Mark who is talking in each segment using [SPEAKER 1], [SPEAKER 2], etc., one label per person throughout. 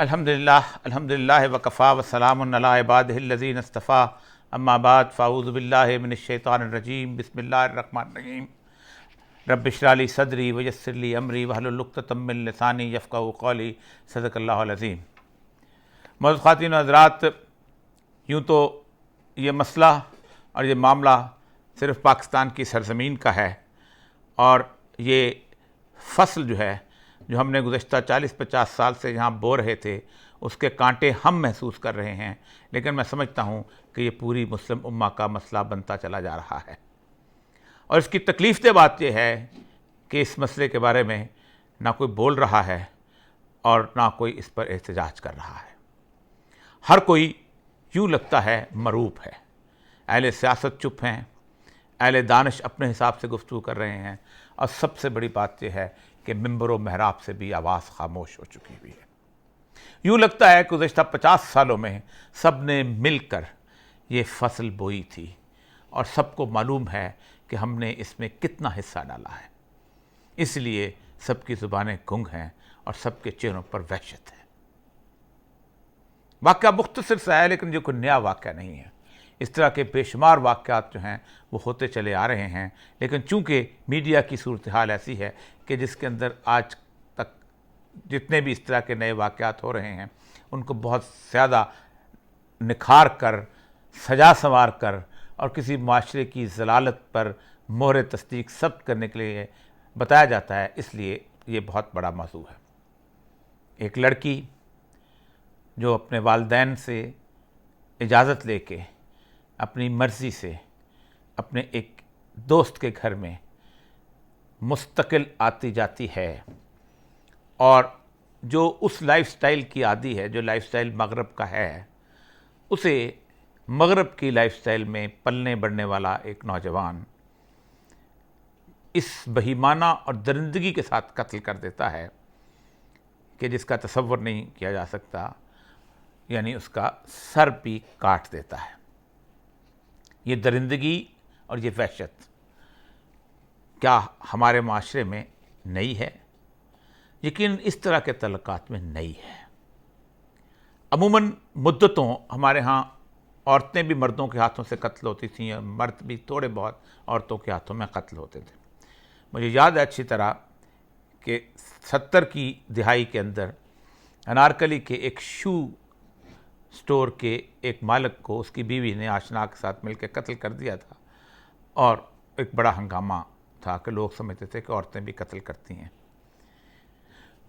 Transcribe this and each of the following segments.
[SPEAKER 1] الحمدللہ وکفا وسلام علی عبادہ الذین اصطفیٰ اما بعد فاعوذ باللہ من الشیطان الرجیم بسم اللہ الرحمن الرحیم رب اشرح لی صدری ویسر لی امری واحلل عقدۃ من لسانی یفقہوا قولی صدق اللہ العظیم۔ معزز خواتین و حضرات، یوں تو یہ مسئلہ اور یہ معاملہ صرف پاکستان کی سرزمین کا ہے، اور یہ فصل جو ہم نے گزشتہ 40-50 سال سے یہاں بو رہے تھے، اس کے کانٹے ہم محسوس کر رہے ہیں، لیکن میں سمجھتا ہوں کہ یہ پوری مسلم امہ کا مسئلہ بنتا چلا جا رہا ہے۔ اور اس کی تکلیف دہ بات یہ ہے کہ اس مسئلے کے بارے میں نہ کوئی بول رہا ہے اور نہ کوئی اس پر احتجاج کر رہا ہے۔ ہر کوئی یوں لگتا ہے مروب ہے، اہل سیاست چپ ہیں، اہل دانش اپنے حساب سے گفتگو کر رہے ہیں، اور سب سے بڑی بات یہ ہے کہ ممبر و محراب سے بھی آواز خاموش ہو چکی ہوئی ہے۔ یوں لگتا ہے کہ گزشتہ 50 سالوں میں سب نے مل کر یہ فصل بوئی تھی، اور سب کو معلوم ہے کہ ہم نے اس میں کتنا حصہ ڈالا ہے، اس لیے سب کی زبانیں گنگ ہیں اور سب کے چہروں پر وحشت ہے۔ واقعہ مختصر سا ہے، لیکن جو کوئی نیا واقعہ نہیں ہے۔ اس طرح کے بے شمار واقعات جو ہیں وہ ہوتے چلے آ رہے ہیں، لیکن چونکہ میڈیا کی صورتحال ایسی ہے کہ جس کے اندر آج تک جتنے بھی اس طرح کے نئے واقعات ہو رہے ہیں ان کو بہت زیادہ نکھار کر، سجا سنوار کر اور کسی معاشرے کی ضلالت پر مہر تصدیق ثبت کرنے کے لیے بتایا جاتا ہے، اس لیے یہ بہت بڑا موضوع ہے۔ ایک لڑکی جو اپنے والدین سے اجازت لے کے اپنی مرضی سے اپنے ایک دوست کے گھر میں مستقل آتی جاتی ہے، اور جو اس لائف سٹائل کی عادی ہے، جو لائف سٹائل مغرب کا ہے، اسے مغرب کی لائف سٹائل میں پلنے بڑھنے والا ایک نوجوان اس بہیمانہ اور درندگی کے ساتھ قتل کر دیتا ہے کہ جس کا تصور نہیں کیا جا سکتا، یعنی اس کا سر بھی کاٹ دیتا ہے۔ یہ درندگی اور یہ وحشت کیا ہمارے معاشرے میں نئی ہے؟ یقین اس طرح کے تعلقات میں نئی ہے۔ عموماً مدتوں ہمارے ہاں عورتیں بھی مردوں کے ہاتھوں سے قتل ہوتی تھیں، اور مرد بھی تھوڑے بہت عورتوں کے ہاتھوں میں قتل ہوتے تھے۔ مجھے یاد ہے اچھی طرح کہ 70 کی دہائی کے اندر انارکلی کے ایک شو سٹور کے ایک مالک کو اس کی بیوی نے آشنا کے ساتھ مل کے قتل کر دیا تھا، اور ایک بڑا ہنگامہ تھا کہ لوگ سمجھتے تھے کہ عورتیں بھی قتل کرتی ہیں۔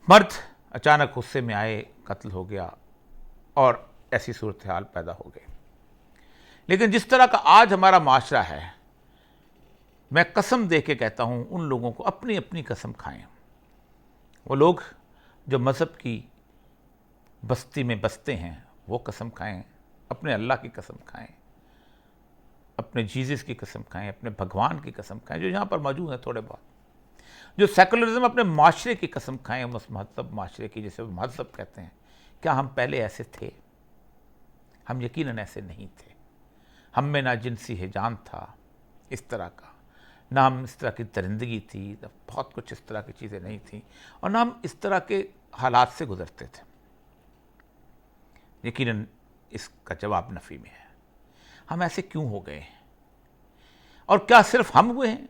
[SPEAKER 1] مرد اچانک غصے میں آئے، قتل ہو گیا، اور ایسی صورتحال پیدا ہو گئی۔ لیکن جس طرح کا آج ہمارا معاشرہ ہے، میں قسم دے کے کہتا ہوں ان لوگوں کو اپنی اپنی قسم کھائیں۔ وہ لوگ جو مذہب کی بستی میں بستے ہیں وہ قسم کھائیں، اپنے اللہ کی قسم کھائیں، اپنے جیزس کی قسم کھائیں، اپنے بھگوان کی قسم کھائیں جو یہاں پر موجود ہیں تھوڑے بہت۔ جو سیکولرزم اپنے معاشرے کی قسم کھائیں، اس مہذب معاشرے کی جسے وہ مہذب کہتے ہیں۔ کیا ہم پہلے ایسے تھے؟ ہم یقیناً ایسے نہیں تھے۔ ہم میں نہ جنسی ہیجان تھا اس طرح کا، نہ ہم اس طرح کی درندگی تھی، نہ بہت کچھ اس طرح کی چیزیں نہیں تھیں، اور نہ ہم اس طرح کے حالات سے گزرتے تھے۔ یقیناً اس کا جواب نفی میں ہے۔ ہم ایسے کیوں ہو گئے ہیں؟ اور کیا صرف ہم ہوئے ہیں؟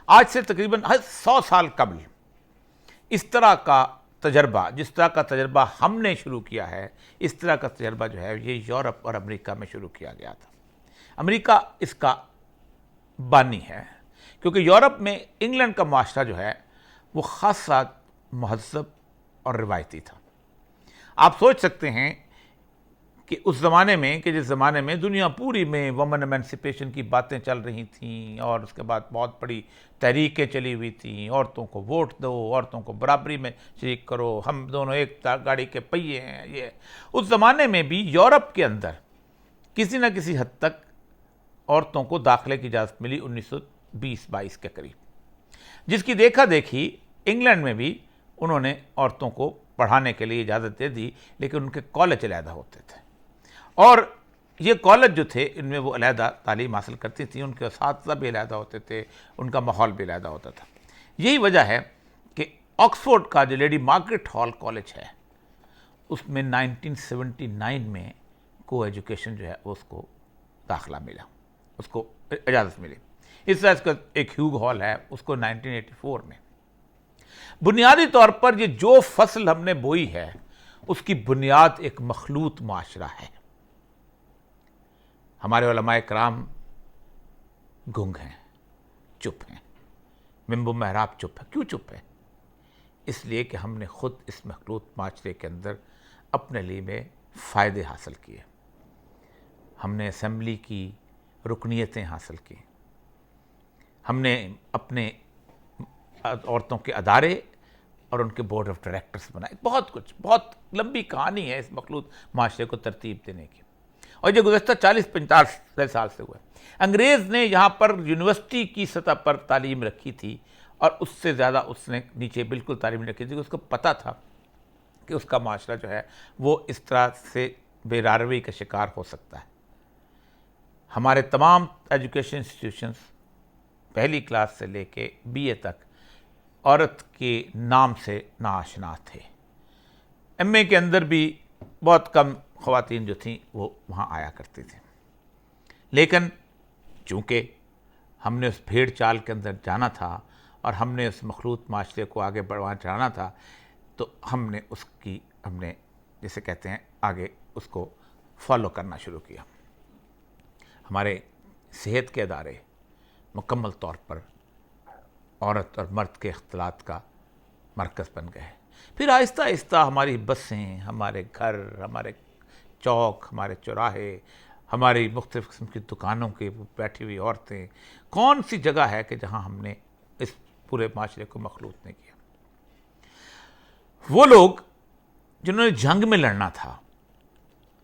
[SPEAKER 1] آج سے تقریباً 100 سال قبل اس طرح کا تجربہ، جس طرح کا تجربہ ہم نے شروع کیا ہے، اس طرح کا تجربہ جو ہے یہ یورپ اور امریکہ میں شروع کیا گیا تھا۔ امریکہ اس کا بانی ہے، کیونکہ یورپ میں انگلینڈ کا معاشرہ جو ہے وہ خاصا مہذب اور روایتی تھا۔ آپ سوچ سکتے ہیں کہ اس زمانے میں، کہ جس زمانے میں دنیا پوری میں وومن ایمنسپیشن کی باتیں چل رہی تھیں، اور اس کے بعد بہت بڑی تحریکیں چلی ہوئی تھیں، عورتوں کو ووٹ دو، عورتوں کو برابری میں شریک کرو، ہم دونوں ایک گاڑی کے پہیے ہیں، یہ اس زمانے میں بھی یورپ کے اندر کسی نہ کسی حد تک عورتوں کو داخلے کی اجازت ملی 1920-22 کے قریب، جس کی دیکھا دیکھی انگلینڈ میں بھی انہوں نے عورتوں کو پڑھانے کے لیے اجازت دے دی، لیکن ان کے کالج علیحدہ ہوتے تھے، اور یہ کالج جو تھے ان میں وہ علیحدہ تعلیم حاصل کرتی تھیں، ان کے اساتذہ بھی علیحدہ ہوتے تھے، ان کا ماحول بھی علیحدہ ہوتا تھا۔ یہی وجہ ہے کہ آکسفورڈ کا جو لیڈی مارگریٹ ہال کالج ہے اس میں 1979 میں کو ایجوکیشن جو ہے اس کو داخلہ ملا، اس کو اجازت ملی۔ اس طرح اس کا ایک ہیوگ ہال ہے، اس کو 1984 میں۔ بنیادی طور پر یہ جو فصل ہم نے بوئی ہے اس کی بنیاد ایک مخلوط معاشرہ ہے۔ ہمارے علماء کرام گنگ ہیں، چپ ہیں، منبر محراب چپ ہے۔ کیوں چپ ہے؟ اس لیے کہ ہم نے خود اس مخلوط معاشرے کے اندر اپنے لیے میں فائدے حاصل کیے۔ ہم نے اسمبلی کی رکنیتیں حاصل کی، ہم نے اپنے عورتوں کے ادارے اور ان کے بورڈ آف ڈائریکٹرز بنائے، بہت کچھ، بہت لمبی کہانی ہے اس مخلوط معاشرے کو ترتیب دینے کی، اور یہ گزشتہ 40-50 سال سے ہوا ہے۔ انگریز نے یہاں پر یونیورسٹی کی سطح پر تعلیم رکھی تھی، اور اس سے زیادہ اس نے نیچے بالکل تعلیم رکھی تھی، اس کو پتہ تھا کہ اس کا معاشرہ جو ہے وہ اس طرح سے بے راروی کا شکار ہو سکتا ہے۔ ہمارے تمام ایجوکیشن انسٹیٹیوشنز پہلی کلاس سے لے کے BA تک عورت کے نام سے ناآشنا تھے۔ MA کے اندر بھی بہت کم خواتین جو تھیں وہ وہاں آیا کرتی تھیں، لیکن چونکہ ہم نے اس بھیڑ چال کے اندر جانا تھا اور ہم نے اس مخلوط معاشرے کو آگے بڑھوانا چاہنا تھا، تو ہم نے جسے کہتے ہیں آگے اس کو فالو کرنا شروع کیا۔ ہمارے صحت کے ادارے مکمل طور پر عورت اور مرد کے اختلاط کا مرکز بن گئے۔ پھر آہستہ آہستہ ہماری بسیں، ہمارے گھر، ہمارے چوک، ہمارے چوراہے، ہماری مختلف قسم کی دکانوں کے بیٹھی ہوئی عورتیں، کون سی جگہ ہے کہ جہاں ہم نے اس پورے معاشرے کو مخلوط نہیں کیا؟ وہ لوگ جنہوں نے جنگ میں لڑنا تھا،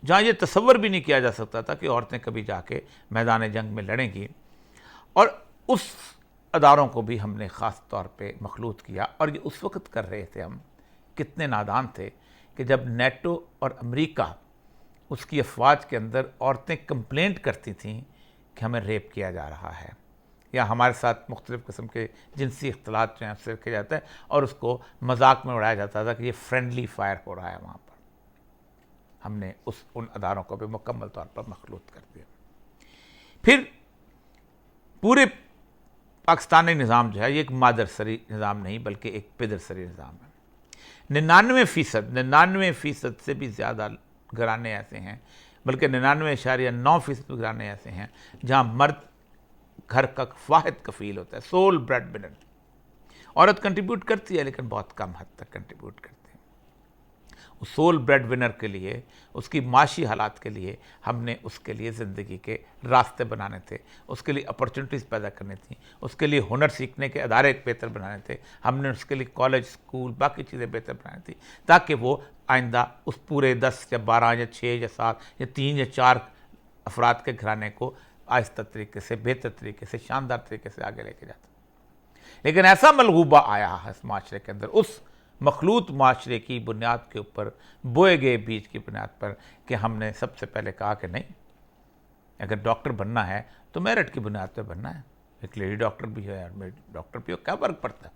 [SPEAKER 1] جہاں یہ تصور بھی نہیں کیا جا سکتا تھا کہ عورتیں کبھی جا کے میدان جنگ میں لڑیں گی، اور اس اداروں کو بھی ہم نے خاص طور پہ مخلوط کیا۔ اور یہ اس وقت کر رہے تھے، ہم کتنے نادان تھے کہ جب نیٹو اور امریکہ اس کی افواج کے اندر عورتیں کمپلینٹ کرتی تھیں کہ ہمیں ریپ کیا جا رہا ہے، یا ہمارے ساتھ مختلف قسم کے جنسی اختلاط جو ہیں اس سے کیا جاتا ہے، اور اس کو مذاق میں اڑایا جاتا تھا کہ یہ فرینڈلی فائر ہو رہا ہے وہاں پر، ہم نے ان اداروں کو بھی مکمل طور پر مخلوط کر دیا۔ پھر پورے پاکستانی نظام جو ہے یہ ایک مادر سری نظام نہیں بلکہ ایک پدر سری نظام ہے۔ 99% سے بھی زیادہ گھرانے ایسے ہیں، بلکہ 99.9% گھرانے ایسے ہیں جہاں مرد گھر کا واحد کفیل ہوتا ہے، سول بریڈ ونر۔ عورت کنٹریبیوٹ کرتی ہے لیکن بہت کم حد تک کنٹریبیوٹ کرتی ہے۔ اس سول بریڈ ونر کے لیے، اس کی معاشی حالات کے لیے ہم نے اس کے لیے زندگی کے راستے بنانے تھے، اس کے لیے اپرچونٹیز پیدا کرنی تھیں، اس کے لیے ہنر سیکھنے کے ادارے بہتر بنانے تھے، ہم نے اس کے لیے کالج، اسکول، باقی چیزیں بہتر بنانی تھی، تاکہ وہ آئندہ اس پورے 10 یا 12 یا 6 یا 7 یا 3 یا 4 افراد کے گھرانے کو آہستہ طریقے سے، بہتر طریقے سے، شاندار طریقے سے آگے لے کے جاتا۔ لیکن ایسا ملغوبہ آیا ہے اس معاشرے کے اندر، اس مخلوط معاشرے کی بنیاد کے اوپر، بوئے گئے بیج کی بنیاد پر، کہ ہم نے سب سے پہلے کہا کہ نہیں، اگر ڈاکٹر بننا ہے تو میرٹ کی بنیاد پہ بننا ہے، ایک لیڈی ڈاکٹر بھی ہے اور میرٹ ڈاکٹر بھی ہو، کیا فرق پڑتا ہے؟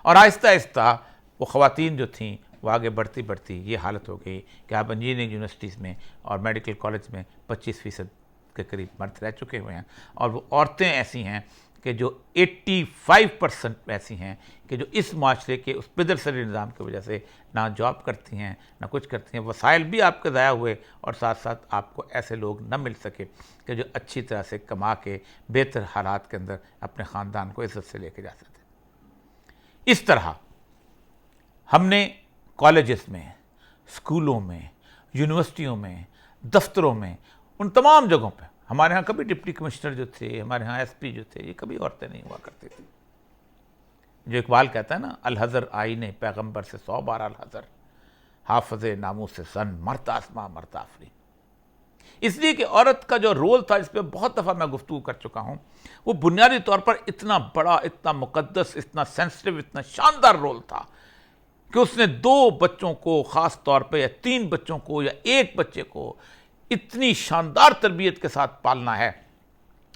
[SPEAKER 1] اور آہستہ آہستہ وہ خواتین جو تھیں وہ آگے بڑھتی بڑھتی یہ حالت ہو گئی کہ آپ انجینئرنگ یونیورسٹیز میں اور میڈیکل کالج میں 25% کے قریب مرد رہ چکے ہوئے ہیں، اور وہ عورتیں ایسی ہیں کہ جو 85% ایسی ہیں کہ جو اس معاشرے کے اس پدر سری نظام کی وجہ سے نہ جاب کرتی ہیں، نہ کچھ کرتی ہیں، وسائل بھی آپ کے ضائع ہوئے، اور ساتھ ساتھ آپ کو ایسے لوگ نہ مل سکے کہ جو اچھی طرح سے کما کے بہتر حالات کے اندر اپنے خاندان کو عزت سے لے کے جا سکتے۔ اس طرح ہم نے کالجز میں، اسکولوں میں، یونیورسٹیوں میں، دفتروں میں، ان تمام جگہوں پہ، ہمارے ہاں کبھی ڈپٹی کمشنر جو تھے، ہمارے ہاں SP جو تھے، یہ کبھی عورتیں نہیں ہوا کرتی تھیں۔ جو اقبال کہتا ہے نا، الحذر آئین پیغمبر سے 100 بار الحذر، حافظ ناموس سے سن مرتا آسماں مرتا آفرین۔ اس لیے کہ عورت کا جو رول تھا، اس پہ بہت دفعہ میں گفتگو کر چکا ہوں، وہ بنیادی طور پر اتنا بڑا، اتنا مقدس، اتنا سینسٹیو، اتنا شاندار رول تھا کہ اس نے 2 بچوں کو خاص طور پہ، یا 3 بچوں کو، یا 1 بچے کو اتنی شاندار تربیت کے ساتھ پالنا ہے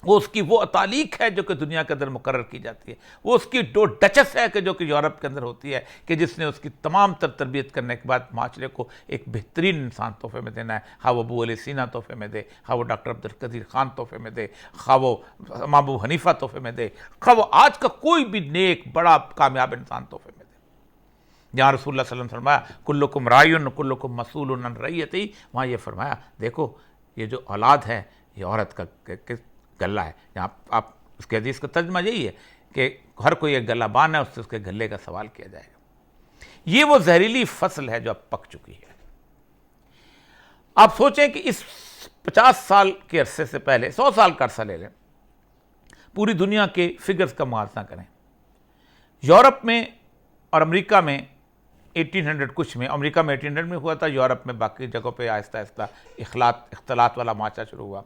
[SPEAKER 1] وہ اس کی وہ اتالیق ہے جو کہ دنیا کے اندر مقرر کی جاتی ہے، وہ اس کی ڈچس ہے کہ جو کہ یورپ کے اندر ہوتی ہے، کہ جس نے اس کی تمام تر تربیت کرنے کے بعد معاشرے کو ایک بہترین انسان تحفے میں دینا ہے، خواہ وہ ابو علی سینا تحفے میں دے، خواہ وہ ڈاکٹر عبدالقدیر خان تحفے میں دے، خواہ وہ امام ابو حنیفہ تحفے میں دے، خواہ وہ آج کا کوئی بھی نیک بڑا کامیاب انسان تحفے میں دے۔ جہاں رسول اللہ صلی اللہ علیہ وسلم فرمایا کلکم رائن کلکم مسئول عن رعیتہ، وہاں یہ فرمایا دیکھو یہ جو اولاد ہے یہ عورت کا گلہ ہے۔ یہاں آپ اس کے حدیث کا ترجمہ یہی ہے کہ ہر کوئی ایک گلہ بان ہے، اس سے اس کے گلے کا سوال کیا جائے گا۔ یہ وہ زہریلی فصل ہے جو اب پک چکی ہے۔ آپ سوچیں کہ اس 50 سال کے عرصے سے پہلے 100 سال کا عرصہ لے لیں، پوری دنیا کے فگرز کا موازنہ کریں۔ یورپ میں اور امریکہ میں 1800 کچھ میں، امریکہ میں 1800 میں ہوا تھا، یورپ میں باقی جگہوں پہ آہستہ آہستہ اختلاط والا معاشرہ شروع ہوا۔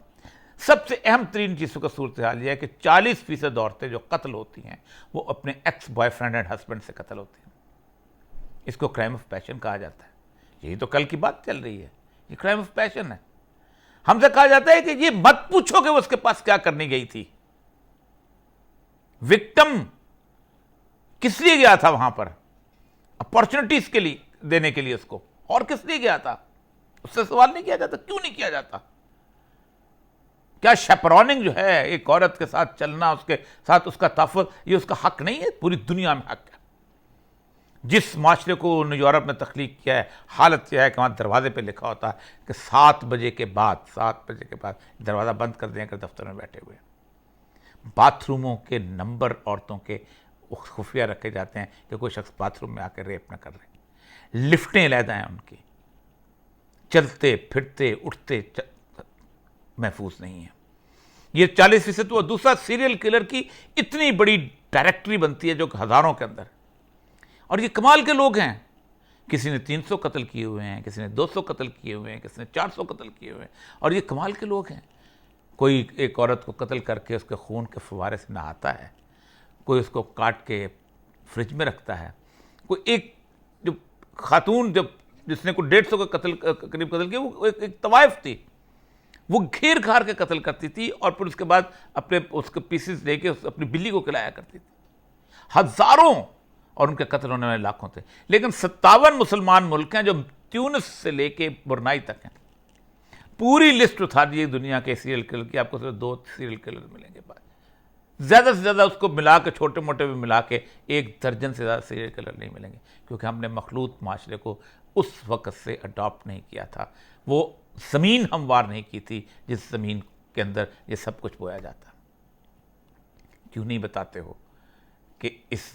[SPEAKER 1] سب سے اہم ترین چیزوں کا صورتحال یہ ہے کہ 40% عورتیں جو قتل ہوتی ہیں وہ اپنے x boy friend and husband سے قتل ہوتی ہیں۔ اس کو کرائم آف پیشن کہا جاتا ہے۔ یہی تو کل کی بات چل رہی ہے، یہ کرائم آف پیشن ہے۔ ہم سے کہا جاتا ہے کہ یہ مت پوچھو کہ وہ اس کے پاس کیا کرنے گئی تھی، وکٹم کس لیے گیا تھا وہاں پر، اپارچونٹیز کے لیے دینے کے لیے اس کو، اور کس لیے گیا تھا، اس سے سوال نہیں کیا جاتا۔ کیوں نہیں کیا جاتا؟ کیا شیپروننگ جو ہے ایک عورت کے ساتھ چلنا، اس کے ساتھ اس کا تحفظ، یہ اس کا حق نہیں ہے؟ پوری دنیا میں حق ہے۔ جس معاشرے کو یورپ نے تخلیق کیا ہے، حالت یہ ہے کہ وہاں دروازے پہ لکھا ہوتا ہے کہ 7 بجے کے بعد دروازہ بند کر دیں کر دفتر میں بیٹھے ہوئے۔ باتھ روموں کے نمبر عورتوں کے خفیہ رکھے جاتے ہیں کہ کوئی شخص باتھ روم میں آ کے ریپ نہ کر رہے۔ لفٹیں علیحدہ ہیں ان کی، چلتے پھرتے اٹھتے محفوظ نہیں ہے۔ یہ 40% وہ دوسرا سیریل کلر کی اتنی بڑی ڈائریکٹری بنتی ہے جو کہ ہزاروں کے اندر، اور یہ کمال کے لوگ ہیں۔ کسی نے 300 قتل کیے ہوئے ہیں، کسی نے 200 قتل کیے ہوئے ہیں، کسی نے 400 قتل کیے ہوئے ہیں، اور یہ کمال کے لوگ ہیں۔ کوئی ایک عورت کو قتل کر کے اس کے خون کے فوارے سے نہاتا ہے، کوئی اس کو کاٹ کے فریج میں رکھتا ہے، کوئی ایک جو خاتون جس نے کوئی 150 کا قریب قتل کیا، وہ ایک طوائف تھی، وہ گھیر گھار کے قتل کرتی تھی اور پھر اس کے بعد اپنے اس کے پیسز لے کے اپنی بلی کو کھلایا کرتی تھی۔ ہزاروں، اور ان کے قتل ہونے والے لاکھوں تھے۔ لیکن 57 مسلمان ملک ہیں جو تیونس سے لے کے برنائی تک ہیں۔ پوری لسٹ اٹھا دیجیے دنیا کے سیریل کلر کی، آپ کو صرف 2 سیریل کلر ملیں گے۔ زیادہ سے زیادہ اس کو ملا کے، چھوٹے موٹے بھی ملا کے 1 درجن سے زیادہ سیریل کلر نہیں ملیں گے، کیونکہ ہم نے مخلوط معاشرے کو اس وقت سے اڈاپٹ نہیں کیا تھا، وہ زمین ہموار نہیں کی تھی جس زمین کے اندر یہ سب کچھ بویا جاتا۔ کیوں نہیں بتاتے ہو کہ اس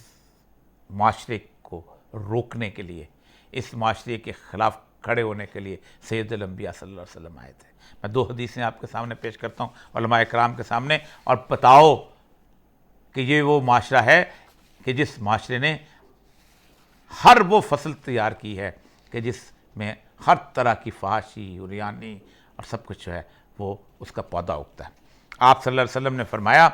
[SPEAKER 1] معاشرے کو روکنے کے لیے، اس معاشرے کے خلاف کھڑے ہونے کے لیے سید الانبیاء صلی اللہ علیہ وسلم آئے تھے۔ میں 2 حدیثیں آپ کے سامنے پیش کرتا ہوں، علماء اکرام کے سامنے، اور بتاؤ کہ یہ وہ معاشرہ ہے کہ جس معاشرے نے ہر وہ فصل تیار کی ہے کہ جس میں ہر طرح کی فحاشی، عریانی اور سب کچھ جو ہے وہ اس کا پودا اگتا ہے۔ آپ صلی اللہ علیہ وسلم نے فرمایا،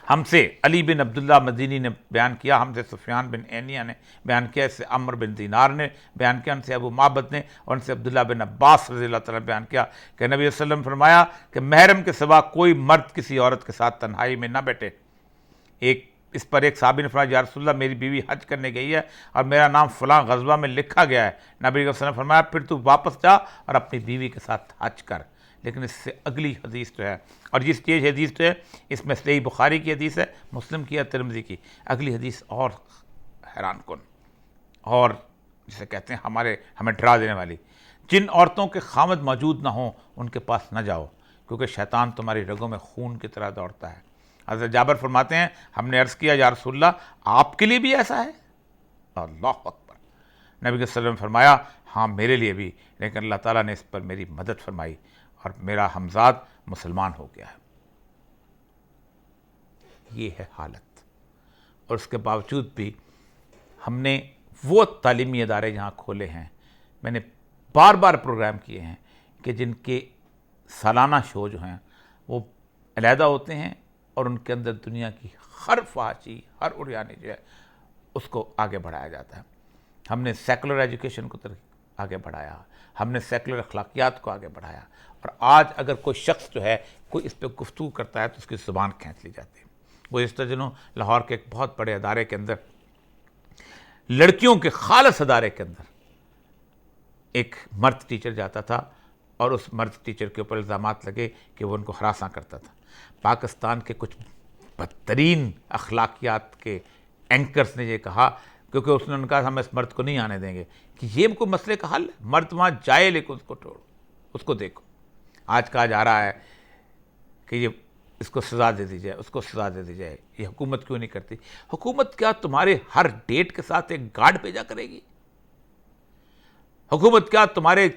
[SPEAKER 1] ہم سے علی بن عبداللہ مدینی نے بیان کیا، ہم سے سفیان بن عینیہ نے بیان کیا، اس سے عمر بن دینار نے بیان کیا، ان سے ابو معبد نے، اور ان سے عبداللہ بن عباس رضی اللہ تعالیٰ نے بیان کیا کہ نبی صلی اللہ علیہ وسلم فرمایا کہ محرم کے سوا کوئی مرد کسی عورت کے ساتھ تنہائی میں نہ بیٹھے۔ اس پر ایک صحابی نے فرمایا، یا رسول اللہ میری بیوی حج کرنے گئی ہے اور میرا نام فلاں غزوہ میں لکھا گیا ہے۔ نبی صلی اللہ علیہ وسلم نے فرمایا، پھر تو واپس جا اور اپنی بیوی کے ساتھ حج کر۔ لیکن اس سے اگلی حدیث جو ہے، اور یہ حدیث جو ہے اس میں صحیح بخاری کی حدیث ہے، مسلم کی ہے، ترمذی کی، اگلی حدیث اور حیران کن اور جسے کہتے ہیں ہمیں ڈرا دینے والی، جن عورتوں کے خامد موجود نہ ہوں ان کے پاس نہ جاؤ، کیونکہ شیطان تمہاری رگوں میں خون کی طرح دوڑتا ہے۔ حضرت جابر فرماتے ہیں، ہم نے عرض کیا، یا رسول اللہ آپ کے لیے بھی ایسا ہے؟ اللہ اکبر۔ نبی صلی اللہ علیہ وسلم نے فرمایا، ہاں میرے لیے بھی، لیکن اللہ تعالیٰ نے اس پر میری مدد فرمائی اور میرا ہمزاد مسلمان ہو گیا ہے۔ یہ ہے حالت، اور اس کے باوجود بھی ہم نے وہ تعلیمی ادارے جہاں کھولے ہیں، میں نے بار بار پروگرام کیے ہیں کہ جن کے سالانہ شو جو ہیں وہ علیحدہ ہوتے ہیں، اور ان کے اندر دنیا کی ہر فحاشی، ہر عریانی جو ہے اس کو آگے بڑھایا جاتا ہے۔ ہم نے سیکولر ایجوکیشن کو آگے بڑھایا, ہم نے سیکولر اخلاقیات کو آگے بڑھایا, اور آج اگر کوئی شخص جو ہے کوئی اس پہ گفتگو کرتا ہے تو اس کی زبان کھینچ لی جاتی ہے. گزشتہ دنوں لاہور کے ایک بہت بڑے ادارے کے اندر, لڑکیوں کے خالص ادارے کے اندر, ایک مرد ٹیچر جاتا تھا اور اس مرد ٹیچر کے اوپر الزامات لگے کہ وہ ان کو ہراساں کرتا تھا. پاکستان کے کچھ بدترین اخلاقیات کے اینکرز نے یہ کہا, کیونکہ اس نے کہا ہم اس مرد کو نہیں آنے دیں گے, کہ یہ کوئی مسئلے کا حل ہے؟ مرد وہاں جائے لیکن اس کو توڑو, اس کو دیکھو. آج کہا جا رہا ہے کہ یہ اس کو سزا دے دی جائے, اس کو سزا دے دی جائے. یہ حکومت کیوں نہیں کرتی؟ حکومت کیا تمہارے ہر ڈیٹ کے ساتھ ایک گارڈ بھیجا کرے گی؟ حکومت کیا تمہارے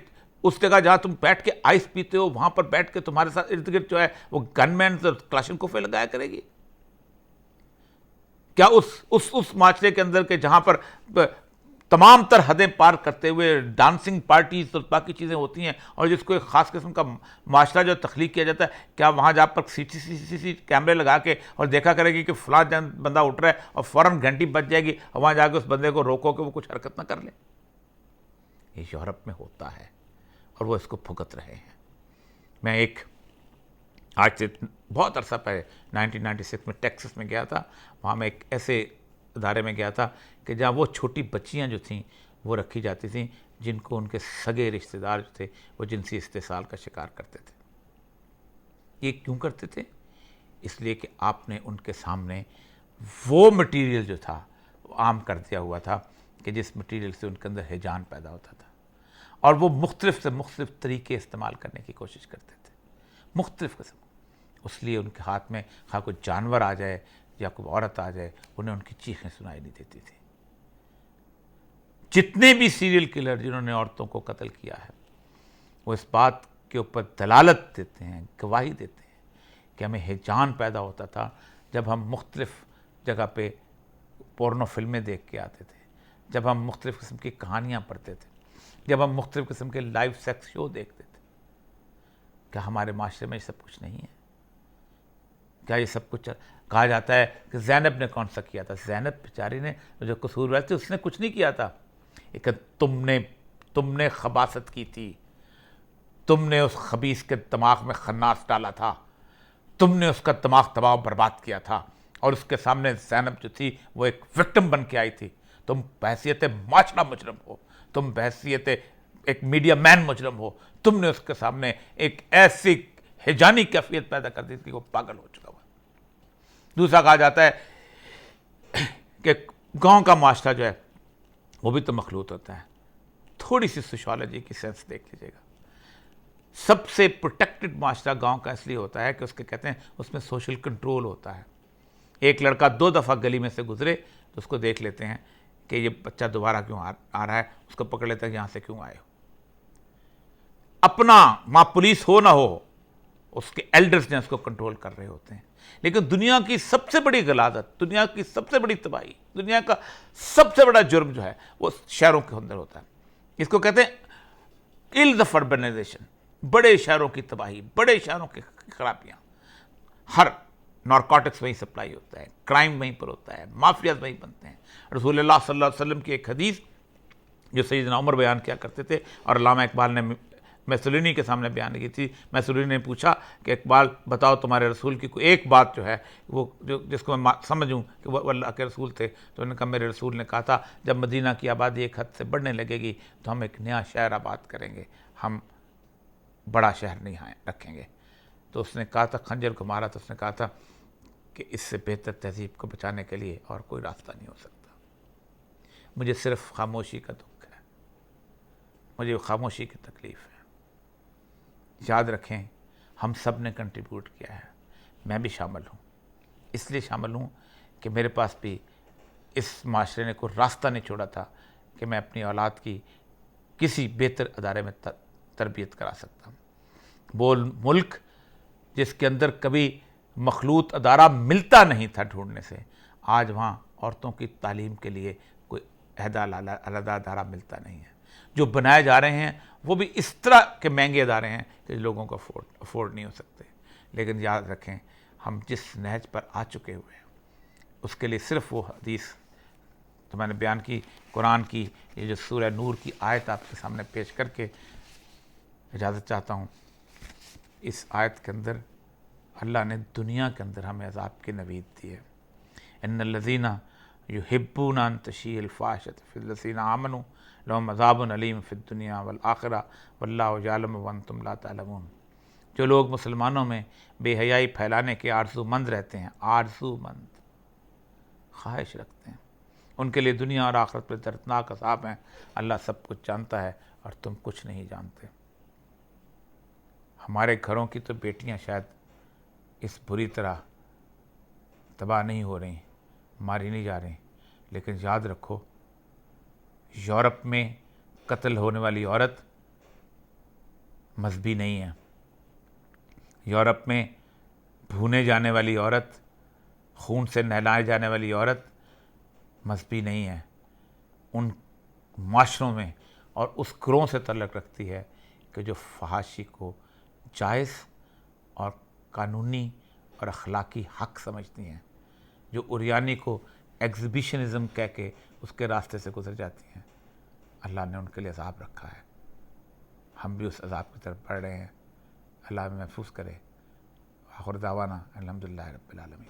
[SPEAKER 1] اس جگہ جہاں تم بیٹھ کے آئس پیتے ہو وہاں پر بیٹھ کے تمہارے ساتھ ارد گرد جو ہے وہ گن مینز اور کلاشنکوف لگایا کرے گی؟ کیا اس معاشرے کے اندر کے جہاں پر تمام تر حدیں پار کرتے ہوئے ڈانسنگ پارٹیز اور باقی چیزیں ہوتی ہیں, اور جس کو ایک خاص قسم کا معاشرہ جو تخلیق کیا جاتا ہے, کیا وہاں جا پر سی کیمرے لگا کے اور دیکھا کرے گی کہ فلاں بندہ اٹھ رہا ہے اور فوراً گھنٹی بج جائے گی اور وہاں جا کے اس بندے کو روکو کہ وہ کچھ حرکت نہ کر لے؟ یہ یورپ میں ہوتا ہے اور وہ اس کو بھگت رہے ہیں. میں آج سے بہت عرصہ پہلے 1996 میں ٹیکسس میں گیا تھا. وہاں میں ایک ایسے ادارے میں گیا تھا کہ جہاں وہ چھوٹی بچیاں جو تھیں وہ رکھی جاتی تھیں جن کو ان کے سگے رشتہ دار جو تھے وہ جنسی استحصال کا شکار کرتے تھے. یہ کیوں کرتے تھے؟ اس لیے کہ آپ نے ان کے سامنے وہ مٹیریل جو تھا وہ عام کر دیا ہوا تھا کہ جس مٹیریل سے ان کے اندر ہیجان پیدا ہوتا تھا, اور وہ مختلف سے مختلف طریقے استعمال کرنے کی کوشش کرتے تھے, مختلف قسم. اس لیے ان کے ہاتھ میں خواہ کوئی جانور آ جائے یا کوئی عورت آ جائے, انہیں ان کی چیخیں سنائی نہیں دیتی تھی. جتنے بھی سیریل کلر جنہوں نے عورتوں کو قتل کیا ہے وہ اس بات کے اوپر دلالت دیتے ہیں, گواہی دیتے ہیں کہ ہمیں ہیجان پیدا ہوتا تھا جب ہم مختلف جگہ پہ پورنو فلمیں دیکھ کے آتے تھے, جب ہم مختلف قسم کی کہانیاں پڑھتے تھے, جب ہم مختلف قسم کے لائیو سیکس شو دیکھتے تھے. کیا ہمارے معاشرے میں یہ سب کچھ نہیں ہے؟ کیا یہ سب کچھ کہا جاتا ہے کہ زینب نے کون سا کیا تھا؟ زینب بیچاری نے جو قصور تھے اس نے کچھ نہیں کیا تھا, لیکن تم نے خباثت کی تھی, تم نے اس خبیث کے دماغ میں خناس ڈالا تھا, تم نے اس کا دماغ تباہ و برباد کیا تھا, اور اس کے سامنے زینب جو تھی وہ ایک وکٹم بن کے آئی تھی. تم بحیثیت معاشرہ مجرم ہو, تم بحیثیت ایک میڈیا مین مجرم ہو, تم نے اس کے سامنے ایک ایسی ہیجانی کیفیت پیدا کر دی تھی کہ وہ پاگل ہو چکا ہوا. دوسرا کہا جاتا ہے کہ گاؤں کا معاشرہ جو ہے وہ بھی تو مخلوط ہوتا ہے. تھوڑی سی سوشالوجی کی سینس دیکھ لیجیے گا. سب سے پروٹیکٹڈ معاشرہ گاؤں کا اس لیے ہوتا ہے کہ اس کے کہتے ہیں اس میں سوشل کنٹرول ہوتا ہے. ایک لڑکا 2 دفعہ گلی میں سے گزرے تو اس کو دیکھ لیتے ہیں کہ یہ بچہ دوبارہ کیوں آ رہا ہے, اس کو پکڑ لیتے ہیں کہ یہاں سے کیوں آئے ہو. اپنا وہاں پولیس ہو نہ ہو اس کے ایلڈرز نے اس کو کنٹرول کر رہے ہوتے ہیں. لیکن دنیا کی سب سے بڑی غلاظت, دنیا کی سب سے بڑی تباہی, دنیا کا سب سے بڑا جرم جو ہے وہ شہروں کے اندر ہوتا ہے. اس کو کہتے ہیں ایلڈ آف اربنائزیشن, بڑے شہروں کی تباہی, بڑے شہروں کی خرابیاں. ہر نارکوٹکس وہیں سپلائی ہوتا ہے, کرائم وہیں پر ہوتا ہے, مافیاز وہیں بنتے ہیں. رسول اللہ صلی اللہ علیہ وسلم کی ایک حدیث جو سیدنا عمر بیان کیا کرتے تھے اور علامہ اقبال نے میسولینی کے سامنے بیان کی تھی. میسولینی نے پوچھا کہ اقبال بتاؤ تمہارے رسول کی کوئی ایک بات جو ہے وہ جس کو میں سمجھوں کہ وہ اللہ کے رسول تھے. تو انہوں نے کہا میرے رسول نے کہا تھا جب مدینہ کی آبادی ایک حد سے بڑھنے لگے گی تو ہم ایک نیا شہر آباد کریں گے, ہم بڑا شہر نہیں رکھیں گے. تو اس نے کہا تھا, خنجر کو مارا تو اس نے کہا تھا کہ اس سے بہتر تہذیب کو بچانے کے لیے اور کوئی راستہ نہیں ہو سکتا. مجھے صرف خاموشی کا دکھ ہے, مجھے خاموشی کی تکلیف ہے. یاد رکھیں ہم سب نے کنٹریبیوٹ کیا ہے, میں بھی شامل ہوں. اس لیے شامل ہوں کہ میرے پاس بھی اس معاشرے نے کوئی راستہ نہیں چھوڑا تھا کہ میں اپنی اولاد کی کسی بہتر ادارے میں تربیت کرا سکتا ہوں. وہ ملک جس کے اندر کبھی مخلوط ادارہ ملتا نہیں تھا ڈھونڈنے سے, آج وہاں عورتوں کی تعلیم کے لیے کوئی علیحدہ ادارہ ملتا نہیں ہے. جو بنائے جا رہے ہیں وہ بھی اس طرح کے مہنگے ادارے ہیں کہ لوگوں کو افورڈ نہیں ہو سکتے. لیکن یاد رکھیں ہم جس نہج پر آ چکے ہوئے ہیں اس کے لیے صرف وہ حدیث تو میں نے بیان کی قرآن کی یہ جو سورہ نور کی آیت آپ کے سامنے پیش کر کے اجازت چاہتا ہوں۔ اس آیت کے اندر اللہ نے دنیا کے اندر ہمیں عذاب کی نوید دی ہے۔ ان الذین یحبون ان تشیع الفاحشۃ فی الذین آمنوا لہم عذاب علیم فی الدنیا والآخرہ واللہ یعلم وانتم لا تعلمون۔ جو لوگ مسلمانوں میں بے حیائی پھیلانے کے آرزو مند رہتے ہیں، آرزو مند، خواہش رکھتے ہیں، ان کے لیے دنیا اور آخرت پر دردناک عذاب ہیں۔ اللہ سب کچھ جانتا ہے اور تم کچھ نہیں جانتے۔ ہمارے گھروں کی تو بیٹیاں شاید اس بری طرح تباہ نہیں ہو رہی، ماری نہیں جا رہی، لیکن یاد رکھو یورپ میں قتل ہونے والی عورت مذہبی نہیں ہے، یورپ میں بھونے جانے والی عورت، خون سے نہلائے جانے والی عورت مذہبی نہیں ہے۔ ان معاشروں میں اور اس گروہ سے تعلق رکھتی ہے کہ جو فحاشی کو جائز اور قانونی اور اخلاقی حق سمجھتی ہیں، جو عریانی کو ایگزیبیشنزم کہہ کے اس کے راستے سے گزر جاتی ہیں۔ اللہ نے ان کے لیے عذاب رکھا ہے، ہم بھی اس عذاب کی طرف بڑھ رہے ہیں۔ اللہ ہمیں محفوظ کرے۔ آخر دعوانا الحمدللہ رب العالمین۔